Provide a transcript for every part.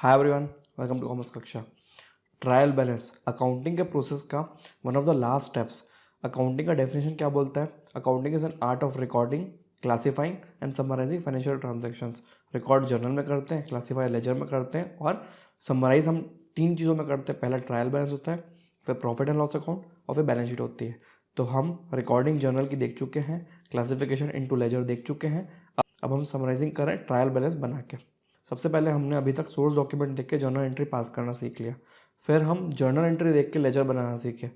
Hi everyone, welcome to commerce कक्षा। Trial balance accounting के process का one of the last steps. Accounting का definition क्या बोलता है? Accounting is an art of recording, classifying and summarising financial transactions. Record journal में करते हैं, क्लासीफाई लेजर में करते हैं और समराइज हम तीन चीज़ों में करते हैं। पहला ट्रायल बैलेंस होता है, फिर प्रॉफिट एंड लॉस अकाउंट और फिर बैलेंस शीट होती है। तो हम रिकॉर्डिंग जर्नल की देख चुके हैं, क्लासिफिकेशन इनटू लेजर देख चुके हैं। अब हम समराइजिंग करें ट्रायल बैलेंस बना के। सबसे पहले हमने अभी तक सोर्स डॉक्यूमेंट देख के जर्नल एंट्री पास करना सीख लिया। फिर हम जर्नल एंट्री देख के लेजर बनाना सीखे।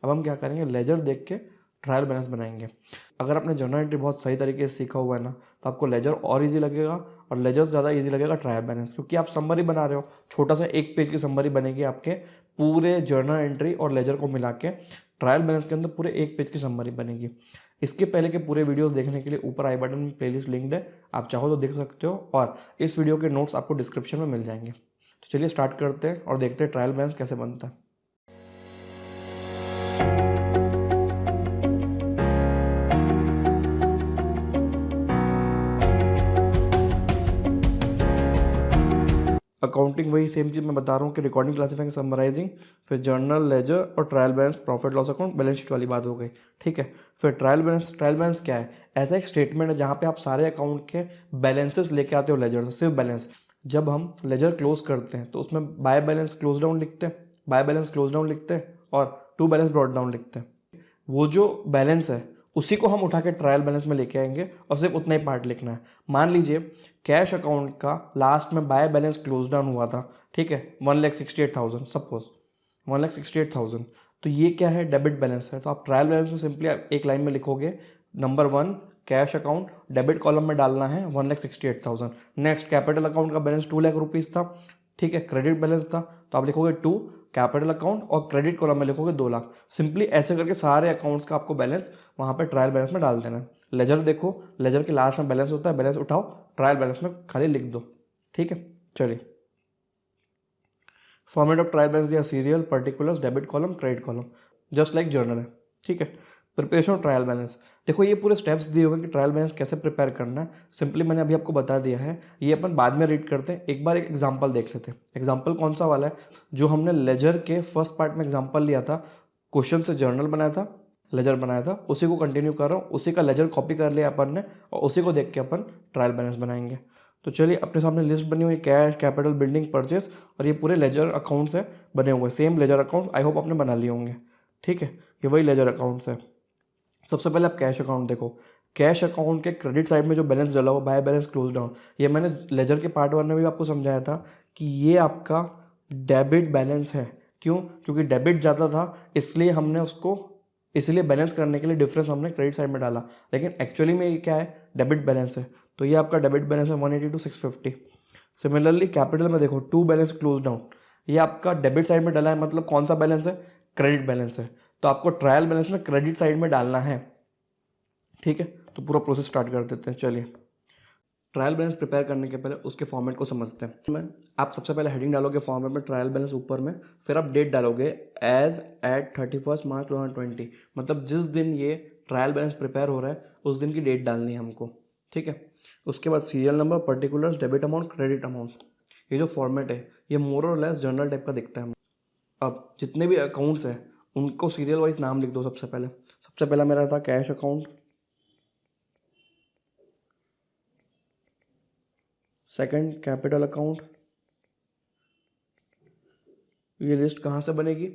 अब हम क्या करेंगे, लेजर देख के ट्रायल बैलेंस बनाएंगे। अगर आपने जर्नल एंट्री बहुत सही तरीके से सीखा हुआ है ना, तो आपको लेजर और इजी लगेगा और लेजर ज़्यादा इजी लगेगा ट्रायल बैलेंस, क्योंकि आप समरी बना रहे हो। छोटा सा एक पेज की समरी बनेगी आपके पूरे जर्नल एंट्री और लेजर को मिला के। ट्रायल बैलेंस के अंदर पूरे एक पेज की समरी बनेगी। इसके पहले के पूरे वीडियोस देखने के लिए ऊपर आई बटन में प्लेलिस्ट लिंक्ड है, आप चाहो तो देख सकते हो और इस वीडियो के नोट्स आपको डिस्क्रिप्शन में मिल जाएंगे। तो चलिए स्टार्ट करते हैं और देखते हैं ट्रायल बैलेंस कैसे बनता है। अकाउंटिंग वही सेम चीज़ मैं बता रहा हूँ कि रिकॉर्डिंग, क्लासिफाइंग, समराइजिंग, फिर जर्नल, लेजर और trial balance, profit loss account, balance sheet वाली बात हो गई। ठीक है, फिर ट्रायल बैलेंस। ट्रायल बैलेंस क्या है? ऐसा एक स्टेटमेंट है जहाँ पे आप सारे अकाउंट के बैलेंसेस लेके आते हो लेजर से, सिर्फ बैलेंस। जब हम लेजर क्लोज करते हैं तो उसमें बाय बैलेंस क्लोज डाउन लिखते हैं, बाय बैलेंस क्लोज डाउन लिखते हैं और टू बैलेंस ब्रॉट डाउन लिखते हैं। वो जो बैलेंस है उसी को हम उठा के ट्रायल बैलेंस में लेके आएंगे और सिर्फ उतना ही पार्ट लिखना है। मान लीजिए कैश अकाउंट का लास्ट में बाय बैलेंस क्लोज डाउन हुआ था, ठीक है, 1,68,000 सपोज, 1,68,000। तो ये क्या है? डेबिट बैलेंस है। तो आप ट्रायल बैलेंस में सिंपली एक लाइन में लिखोगे, number 1 cash account, debit column में डालना है 1,68,000। नेक्स्ट कैपिटल अकाउंट का बैलेंस 2 लाख रुपीज़ था, ठीक है, क्रेडिट बैलेंस था, तो आप लिखोगे 2 कैपिटल अकाउंट और क्रेडिट कॉलम में लिखोगे 2 लाख। सिंपली ऐसे करके सारे अकाउंट्स का आपको बैलेंस वहाँ पे ट्रायल बैलेंस में डाल देना है। लेजर देखो, लेजर के लास्ट में बैलेंस होता है, बैलेंस उठाओ, ट्रायल बैलेंस में खाली लिख दो। ठीक है, चलिए। फॉर्मेट ऑफ ट्रायल बैलेंस दिया, serial, particulars, debit column, credit column, just like journal है। ठीक है, प्रिपरेशन ऑफ ट्रायल बैलेंस। देखो ये पूरे स्टेप्स दिए हुए कि ट्रायल बैलेंस कैसे प्रिपेयर करना है। सिंपली मैंने अभी आपको बता दिया है, ये अपन बाद में रीड करते हैं। एक बार एक एग्जांपल देख लेते हैं। एग्जांपल कौन सा वाला है? जो हमने लेजर के फर्स्ट पार्ट में एग्जांपल लिया था, क्वेश्चन से जर्नल बनाया था, लेजर बनाया था, उसी को कंटिन्यू कर रहा हूँ। उसी का लेजर कॉपी कर लिया अपन ने और उसी को देख के अपन ट्रायल बैलेंस बनाएंगे। तो चलिए, अपने सामने लिस्ट बनी हुई है, कैश, कैपिटल, बिल्डिंग, परचेस, और ये पूरे लेजर अकाउंट्स है बने हुए, same ledger account. I hope आपने बना लिए होंगे। ठीक है, ये वही लेजर अकाउंट्स है। सबसे पहले आप कैश अकाउंट देखो। कैश अकाउंट के क्रेडिट साइड में जो बैलेंस डला हुआ, बाय बैलेंस क्लोज डाउन, ये मैंने लेजर के पार्ट 1 में भी आपको समझाया था कि ये आपका डेबिट बैलेंस है। क्यों? क्योंकि डेबिट ज़्यादा था, इसलिए हमने उसको, इसलिए बैलेंस करने के लिए डिफरेंस हमने क्रेडिट साइड में डाला। लेकिन एक्चुअली में ये क्या है? डेबिट बैलेंस है। तो ये आपका डेबिट बैलेंस है 180 to 650। सिमिलरली कैपिटल में देखो, टू बैलेंस क्लोज डाउन, ये आपका डेबिट साइड में डाला है, मतलब कौन सा बैलेंस है? क्रेडिट बैलेंस है। तो आपको ट्रायल बैलेंस में क्रेडिट साइड में डालना है। ठीक है, तो पूरा प्रोसेस स्टार्ट कर देते हैं। चलिए, ट्रायल बैलेंस प्रिपेयर करने के पहले उसके फॉर्मेट को समझते हैं। मैं आप सबसे पहले हेडिंग डालोगे फॉर्मेट में, ट्रायल बैलेंस ऊपर में, फिर आप डेट डालोगे एज एट 31 मार्च 2020, मतलब जिस दिन ये ट्रायल बैलेंस प्रिपेयर हो रहा है उस दिन की डेट डालनी है हमको। ठीक है, उसके बाद serial number, particulars, debit amount, credit amount. ये जो फॉर्मेट है ये मोर और लेस जर्नल टाइप का दिखता है। अब जितने भी अकाउंट्स हैं उनको सीरियल वाइज नाम लिख दो। सबसे पहला मेरा था cash account, second capital account. ये लिस्ट कहाँ से बनेगी?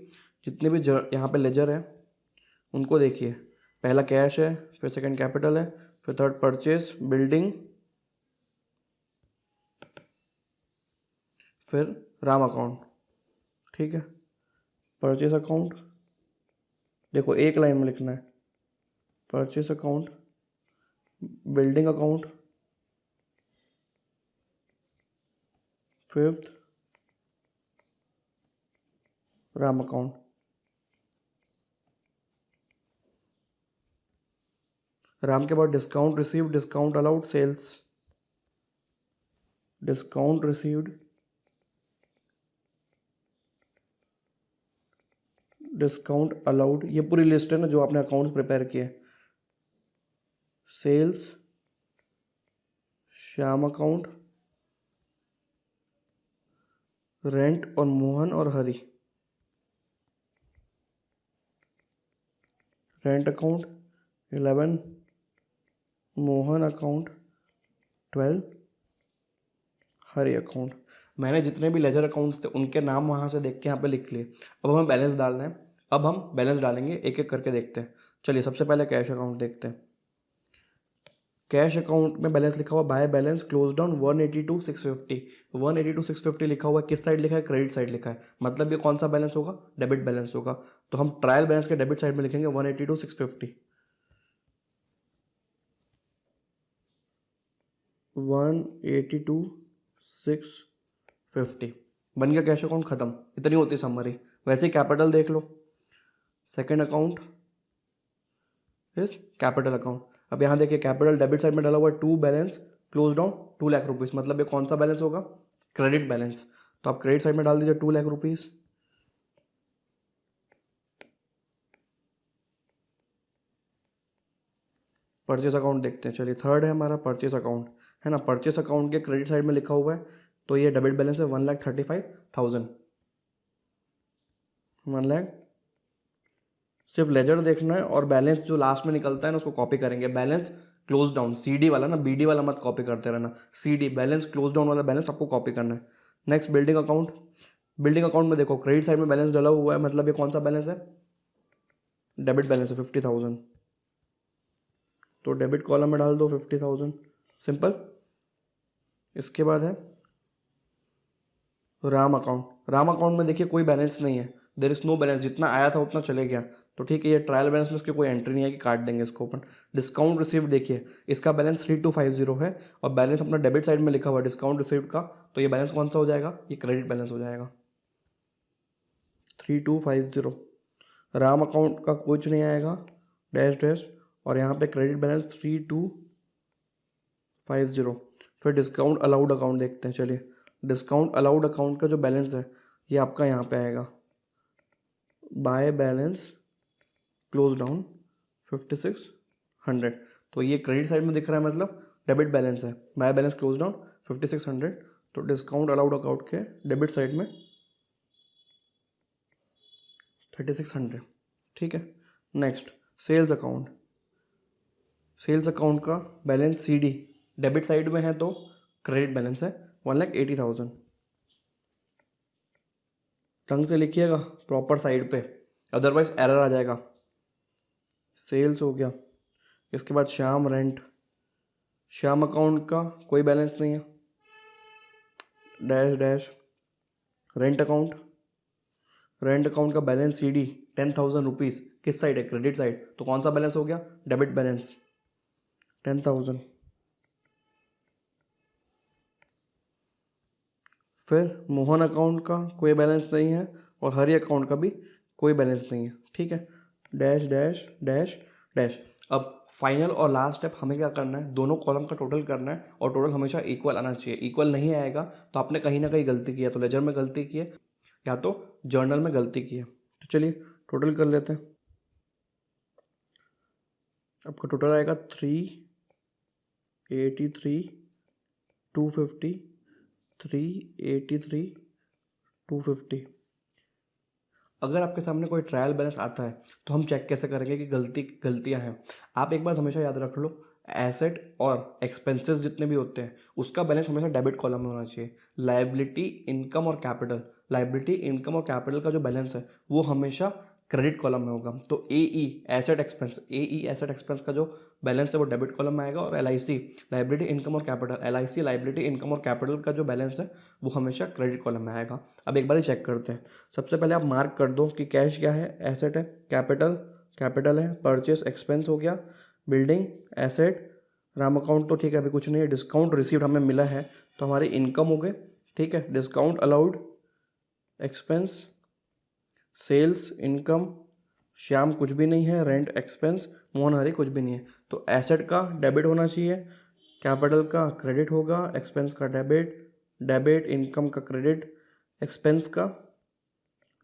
जितने भी यहाँ पे लेजर है उनको देखिए, पहला कैश है, फिर सेकंड कैपिटल है, फिर थर्ड परचेज, बिल्डिंग, फिर राम अकाउंट। ठीक है, परचेज अकाउंट, देखो एक लाइन में लिखना है, purchase account, building account, fifth Ram account. Ram के बाद discount received, discount allowed, sales, discount received, discount allowed. ये पूरी लिस्ट है ना जो आपने अकाउंट्स प्रिपेयर किए। सेल्स, श्याम अकाउंट, रेंट और मोहन और Hari, rent account 11, Mohan account 12, Hari account. मैंने जितने भी लेजर अकाउंट्स थे उनके नाम वहाँ से देख के यहाँ पे लिख लिए। अब हमें बैलेंस डालना है। अब हम बैलेंस डालेंगे, एक एक करके देखते हैं। चलिए सबसे पहले कैश अकाउंट देखते हैं। कैश अकाउंट में बैलेंस लिखा हुआ बाय बैलेंस क्लोज डाउन 182,650। 182,650 लिखा हुआ है, किस साइड लिखा है? क्रेडिट साइड लिखा है, मतलब ये कौन सा बैलेंस होगा? डेबिट बैलेंस होगा। तो हम ट्रायल बैलेंस के डेबिट साइड में लिखेंगे 182,650। 182,650 बन गया कैश अकाउंट, खत्म। इतनी होती है समरी। वैसे ही कैपिटल देख लो। Second account is capital account. अब यहाँ देखिए कैपिटल डेबिट साइड में डाला हुआ है to balance close down 2 lakh rupees, मतलब ये कौन सा बैलेंस होगा? Credit balance. तो आप क्रेडिट साइड में डाल दीजिए 2 लाख रुपीज़। परचेस अकाउंट देखते हैं। चलिए थर्ड है हमारा परचेस अकाउंट, है ना। परचेस अकाउंट के क्रेडिट साइड में लिखा हुआ है, तो ये डेबिट बैलेंस है 1,35,000। 1 लाख। सिर्फ लेजर देखना है और बैलेंस जो लास्ट में निकलता है ना उसको कॉपी करेंगे। बैलेंस क्लोज डाउन, सीडी वाला ना, बीडी वाला मत कॉपी करते रहना। सीडी बैलेंस क्लोज डाउन वाला बैलेंस आपको कॉपी करना है। Next building account. Building account में देखो क्रेडिट साइड में बैलेंस डाला हुआ है, मतलब ये कौन सा बैलेंस है? डेबिट बैलेंस है 50,000। तो डेबिट कॉलम में डाल दो 50,000, सिंपल। इसके बाद है राम अकाउंट। राम अकाउंट में देखिए कोई बैलेंस नहीं है, देर इज नो बैलेंस, जितना आया था उतना चले गया। तो ठीक है, ये ट्रायल बैलेंस में इसकी कोई एंट्री नहीं है कि काट देंगे इसको अपन। डिस्काउंट रिसीव्ड देखिए, इसका बैलेंस 3250 है और बैलेंस अपना डेबिट साइड में लिखा हुआ है डिस्काउंट रिसीव्ड का, तो ये बैलेंस कौन सा हो जाएगा? ये क्रेडिट बैलेंस हो जाएगा 3250। राम अकाउंट का कुछ नहीं आएगा, डैश डैश, और यहाँ पे क्रेडिट बैलेंस 3250। फिर डिस्काउंट अलाउड अकाउंट देखते हैं। चलिए डिस्काउंट अलाउड अकाउंट का जो बैलेंस है ये आपका यहाँ पे आएगा बाय बैलेंस क्लोज डाउन 5600। तो ये क्रेडिट साइड में दिख रहा है, मतलब डेबिट बैलेंस है। बाय बैलेंस क्लोज डाउन 5600, तो डिस्काउंट अलाउड अकाउंट के डेबिट साइड में 3600। ठीक है। Next sales account. Sales account का बैलेंस सीडी डेबिट साइड में है तो क्रेडिट बैलेंस है 1,80,000। ढंग से लिखिएगा प्रॉपर साइड पे, अदरवाइज एरर आ जाएगा। सेल्स हो गया। इसके बाद श्याम रेंट। श्याम अकाउंट का कोई बैलेंस नहीं है, dash dash. Rent account. Rent account का बैलेंस सीडी 10,000 रुपीज़, किस साइड है? क्रेडिट साइड, तो कौन सा बैलेंस हो गया? Debit balance 10,000। फिर मोहन अकाउंट का कोई बैलेंस नहीं है और हरी अकाउंट का भी कोई बैलेंस नहीं है। ठीक है, डैश डैश डैश डैश। अब फाइनल और लास्ट स्टेप हमें क्या करना है? दोनों कॉलम का टोटल करना है और टोटल हमेशा इक्वल आना चाहिए। इक्वल नहीं आएगा तो आपने कहीं ना कहीं गलती की है, तो लेजर में गलती की है या तो जर्नल में गलती की है। तो चलिए टोटल कर लेते हैं। आपका टोटल आएगा 383,250, 383,250। अगर आपके सामने कोई ट्रायल बैलेंस आता है तो हम चेक कैसे करेंगे कि गलतियां हैं? आप एक बात हमेशा याद रख लो, एसेट और एक्सपेंसेस जितने भी होते हैं उसका बैलेंस हमेशा डेबिट कॉलम में होना चाहिए। लायबिलिटी, इनकम और कैपिटल, लायबिलिटी, इनकम और कैपिटल का जो बैलेंस है वो हमेशा क्रेडिट कॉलम में होगा। तो एई एसेट एक्सपेंस, एई एसेट एक्सपेंस का जो बैलेंस है वो डेबिट कॉलम में आएगा, और एलआईसी लायबिलिटी, इनकम और कैपिटल, एलआईसी लायबिलिटी, इनकम और कैपिटल का जो बैलेंस है वो हमेशा क्रेडिट कॉलम में आएगा। अब एक बार ही चेक करते हैं। सबसे पहले आप मार्क कर दो कि कैश क्या है, एसेट है, कैपिटल कैपिटल है, परचेस एक्सपेंस हो गया, बिल्डिंग एसेट, राम अकाउंट तो ठीक है अभी कुछ नहीं है, डिस्काउंट रिसीव्ड हमें मिला है तो हमारी इनकम हो गए। ठीक है, discount allowed expense, sales, income, Shyam कुछ भी नहीं है, रेंट एक्सपेंस, मोहन हरी कुछ भी नहीं है। तो एसेट का डेबिट होना चाहिए, कैपिटल का क्रेडिट होगा, एक्सपेंस का डेबिट, डेबिट, इनकम का क्रेडिट, एक्सपेंस का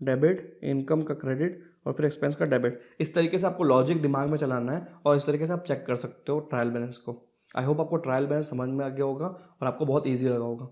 डेबिट, इनकम का क्रेडिट और फिर एक्सपेंस का डेबिट। इस तरीके से आपको लॉजिक दिमाग में चलाना है और इस तरीके से आप चेक कर सकते हो ट्रायल बैलेंस को। आई होप आपको ट्रायल बैलेंस समझ में आ गया होगा और आपको बहुत ईजी लगा होगा।